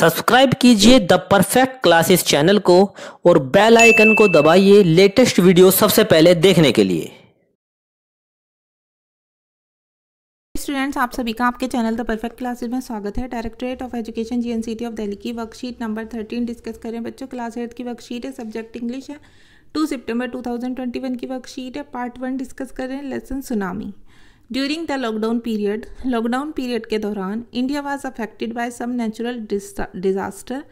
Subscribe कीजिए the perfect classes channel को और बेल आइकन को दबाइए लेटेस्ट वीडियो सबसे पहले देखने के लिए। स्टूडेंट्स, आप सभी का आपके चैनल द परफेक्ट क्लासेस में स्वागत है। Directorate of education GNCT of Delhi की वर्कशीट नंबर 13 डिस्कस करें बच्चों। क्लास 8 की वर्कशीट है, सब्जेक्ट इंग्लिश है। 2 सितंबर 2021 की वर्कशीट है। पार्ट 1 डिस्कस करें, lesson tsunami. During the lockdown period के दौरान India was affected by some natural disaster.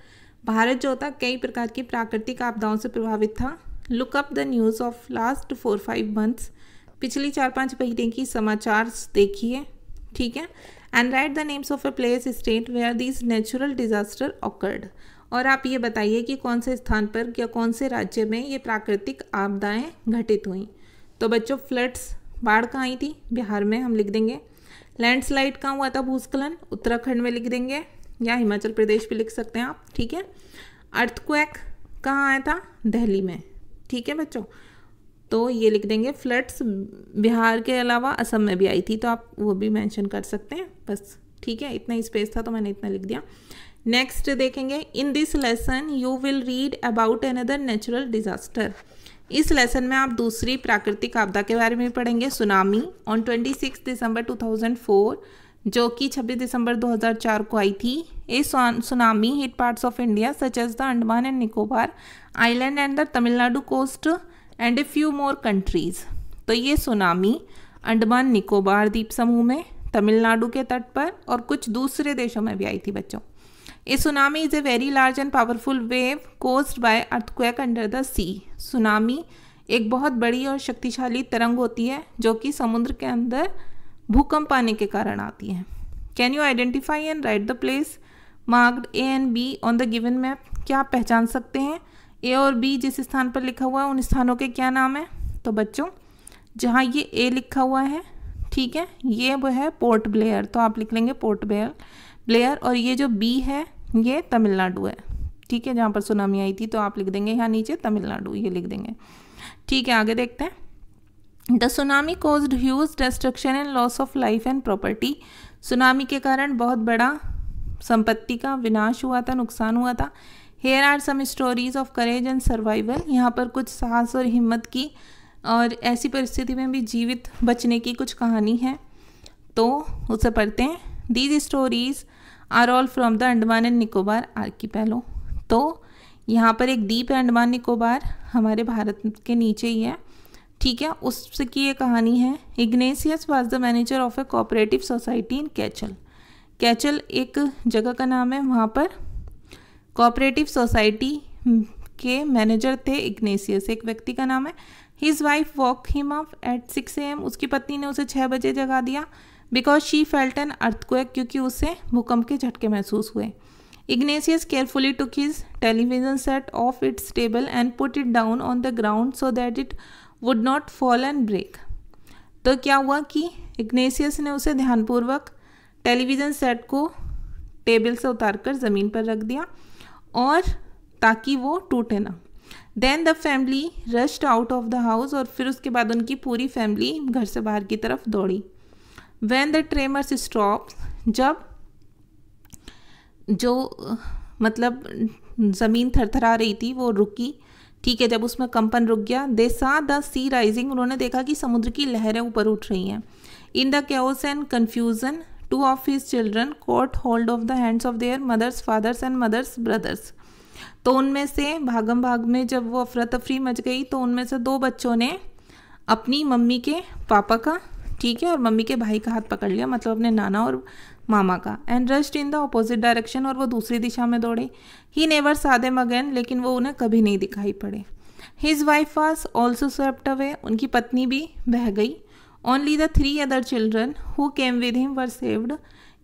Bharat जो था कई प्रकार की प्राकृतिक आपदाओं से प्रभावित था। Look up the news of last 4-5 months. पिछली 4-5 महीने की समाचार देखिए, ठीक है। And write the names of a place state where this natural disaster occurred. और आप ये बताइए कि कौन से स्थान पर या कौन से राज्य में ये प्राकृतिक आपदाएं घटित हुई। तो बच्चों, फ्लड्स, बाढ़ कहाँ आई थी? बिहार में, हम लिख देंगे। लैंडस्लाइड कहाँ हुआ था? भूस्खलन, उत्तराखंड में लिख देंगे, या हिमाचल प्रदेश भी लिख सकते हैं आप, ठीक है। अर्थक्वेक कहाँ आया था? दिल्ली में, ठीक है बच्चों। तो ये लिख देंगे। फ्लड्स बिहार के अलावा असम में भी आई थी, तो आप वो भी मेंशन कर सकते हैं, बस, ठीक है। इतना ही स्पेस था तो मैंने इतना लिख दिया। नेक्स्ट देखेंगे, in this lesson you will read about another natural disaster. इस लेसन में आप दूसरी प्राकृतिक आपदा के बारे में पढ़ेंगे, सुनामी, ऑन 26 दिसंबर 2004, जो कि 26 दिसंबर 2004 को आई थी। A tsunami hit parts of India such as the Andaman and Nicobar island and the Tamil Nadu coast and a few more countries. तो ये सुनामी अंडमान निकोबार द्वीप समूह में, तमिलनाडु के तट पर और कुछ दूसरे देशों में भी आई थी बच्चों। A tsunami is a very large and powerful wave caused by earthquake under the sea. Tsunami एक बहुत बड़ी और शक्तिशाली तरंग होती है जो कि समुद्र के अंदर भूकंप आने के कारण आती है। Can you identify and write the place marked A and be on the given map. क्या आप पहचान सकते हैं ए और बी जिस स्थान पर लिखा हुआ है उन स्थानों के क्या नाम है? तो बच्चों, जहाँ ये ए लिखा हुआ है, ठीक है, ये वो है पोर्ट ब्लेयर, तो आप लिख लेंगे पोर्ट ब्लेयर। और ये जो बी है ये तमिलनाडु है, ठीक है, जहाँ पर सुनामी आई थी, तो आप लिख देंगे यहाँ नीचे तमिलनाडु, ये लिख देंगे, ठीक है। आगे देखते हैं। The tsunami caused huge destruction and loss of life and property. Tsunami के कारण बहुत बड़ा संपत्ति का विनाश हुआ था, नुकसान हुआ था। Here are some stories of courage and survival. यहाँ पर कुछ साहस और हिम्मत की और ऐसी परिस्थिति में भी जीवित बचने की कुछ कहानी है, तो उसे पढ़ते हैं। These stories are all from the Andaman and Nicobar archipelago. तो यहाँ पर एक द्वीप है अंडमान निकोबार, हमारे भारत के नीचे ही है, ठीक है, उसकी ये कहानी है। Ignatius was the manager of a cooperative society in Katchal. Katchal एक जगह का नाम है, वहाँ पर कोऑपरेटिव सोसाइटी के मैनेजर थे इग्नेशियस, एक व्यक्ति का नाम है। His wife woke him up at 6 AM। उसकी पत्नी ने उसे 6 बजे जगा दिया। Because she felt an earthquake, क्योंकि उसे भूकंप के झटके महसूस हुए। Ignatius carefully took his television set off its table and put it down on the ground so that it would not fall and break. तो क्या हुआ कि इग्नेशियस ने उसे ध्यानपूर्वक टेलीविज़न सेट को टेबल से उतारकर ज़मीन पर रख दिया, और ताकि वो टूटे ना। Then the family rushed out of the house. और फिर उसके बाद उनकी पूरी फैमिली घर से बाहर की तरफ दौड़ी। When the tremors stopped, जब जो मतलब ज़मीन थरथरा रही थी वो रुकी, ठीक है, जब उसमें कंपन रुक गया। They saw the sea rising। उन्होंने देखा कि समुद्र की लहरें ऊपर उठ रही हैं। In the chaos and confusion, 2 of his children caught hold of the hands of their mothers, fathers and mothers, brothers। तो उनमें से भागम भाग में जब वो अफरा तफरी मच गई, तो उनमें से 2 बच्चों ने अपनी मम्मी के पापा का, ठीक है, और मम्मी के भाई का हाथ पकड़ लिया, मतलब अपने नाना और मामा का। And rushed in the opposite direction. और वो दूसरी दिशा में दौड़े। He never saw them again. लेकिन वो उन्हें कभी नहीं दिखाई पड़े। His wife was also swept away. उनकी पत्नी भी बह गई। Only the 3 other children who came with him were saved.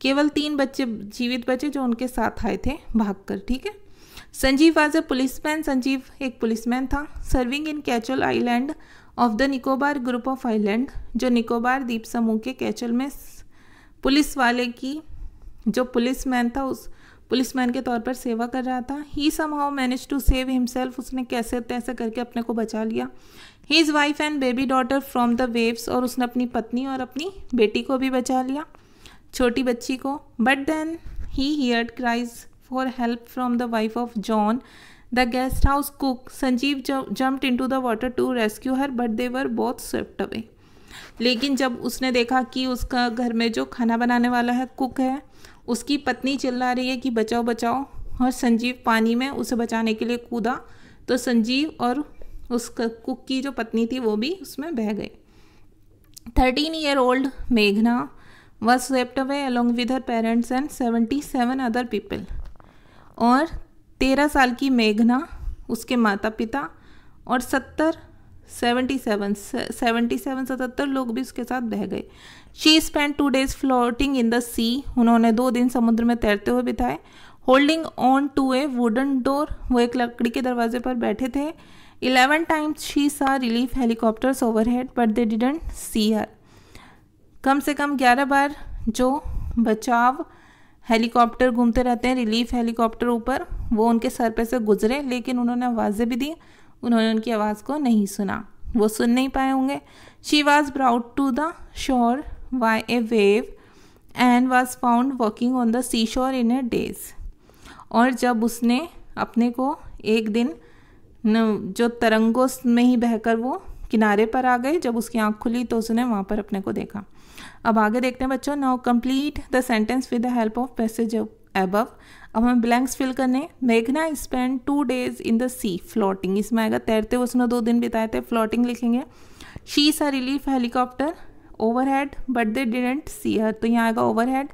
केवल 3 बच्चे जीवित बचे जो उनके साथ आए थे भागकर, ठीक है। Sanjeev was a policeman. Sanjeev एक पुलिसमैन था। Serving in कैचल island of the Nicobar group of island, जो निकोबार द्वीप समूह के कैचल में पुलिस वाले की जो पुलिसमैन था उस पुलिसमैन के तौर पर सेवा कर रहा था। He somehow manage to save himself. उसने कैसे तैसे करके अपने को बचा लिया। His wife and baby daughter from the waves. और उसने अपनी पत्नी और अपनी बेटी को भी बचा लिया, छोटी बच्ची को। But then he heard cries for help from the wife of John the guest house cook Sanjeev jumped into the water to rescue her but they were both swept away. लेकिन जब उसने देखा कि उसका घर में जो खाना बनाने वाला है कुक है, उसकी पत्नी चिल्ला रही है कि बचाओ बचाओ, और संजीव पानी में उसे बचाने के लिए कूदा तो संजीव और उस कुक की जो पत्नी थी वो भी उसमें बह गए। 13-year-old मेघना was swept away along with her parents and 77 other people। और 13 साल की मेघना, उसके माता पिता और 77 लोग भी उसके साथ बह गए। She spent 2 days floating in the sea। उन्होंने 2 दिन समुद्र में तैरते हुए बिताए। Holding on to a wooden door। वो एक लकड़ी के दरवाजे पर बैठे थे। 11 times she saw relief helicopters overhead but they didn't see her। कम से कम 11 बार जो बचाव हेलीकॉप्टर घूमते रहते हैं, रिलीफ हेलीकॉप्टर ऊपर, वो उनके सर पे से गुजरे, लेकिन उन्होंने आवाज़ें भी दी, उन्होंने उनकी आवाज़ को नहीं सुना, वो सुन नहीं पाए होंगे। She was brought to the shore by a wave and was found walking on the sea shore in A days. और जब उसने अपने को एक दिन जो तरंगों में ही बहकर वो किनारे पर आ गए, जब उसकी आँख खुली तो उसने वहाँ पर अपने को देखा। अब आगे देखते हैं बच्चों। Now complete the sentence with the help of passage above. अब हमें ब्लैंक्स फिल करने। मेघना spend 2 days in the sea floating. इसमें आएगा तैरते हुए उसने 2 दिन बिताए थे, फ्लोटिंग लिखेंगे। She saw relief helicopter overhead but they didn't see her, तो यहाँ आएगा overhead.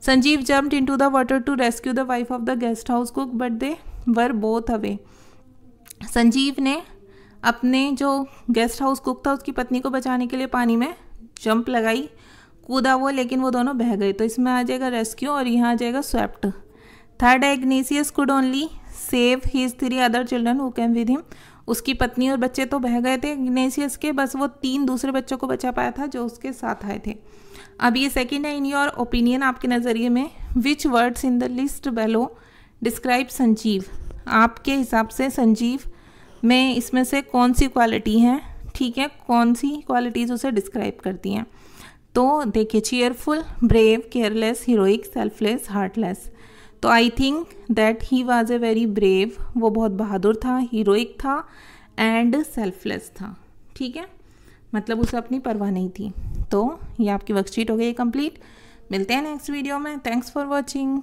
Sanjeev jumped into the water to rescue the wife of the guest house cook but they were both away. संजीव ने अपने जो गेस्ट हाउस कुक था उसकी पत्नी को बचाने के लिए पानी में जंप लगाई, कूदा वो, लेकिन वो दोनों बह गए, तो इसमें आ जाएगा रेस्क्यू और यहाँ आ जाएगा swept. Third, Ignatius could only save his 3 other children who came with him. उसकी पत्नी और बच्चे तो बह गए थे इग्नेशियस के, बस वो 3 दूसरे बच्चों को बचा पाया था जो उसके साथ आए थे। अब ये सेकंड है, इन योर ओपिनियन, आपके नज़रिए में, which words in the list below describe Sanjeev. आपके हिसाब से संजीव में इसमें से कौन सी क्वालिटी हैं, ठीक है, कौन सी क्वालिटीज़ उसे डिस्क्राइब करती हैं। तो देखिए, cheerful, brave, careless, heroic, selfless, heartless. तो I think that he was a very brave, वो बहुत बहादुर था, हीरोइक था एंड सेल्फलेस था, ठीक है, मतलब उसे अपनी परवाह नहीं थी। तो ये आपकी वर्कशीट हो गई कंप्लीट। मिलते हैं नेक्स्ट वीडियो में। Thanks for watching.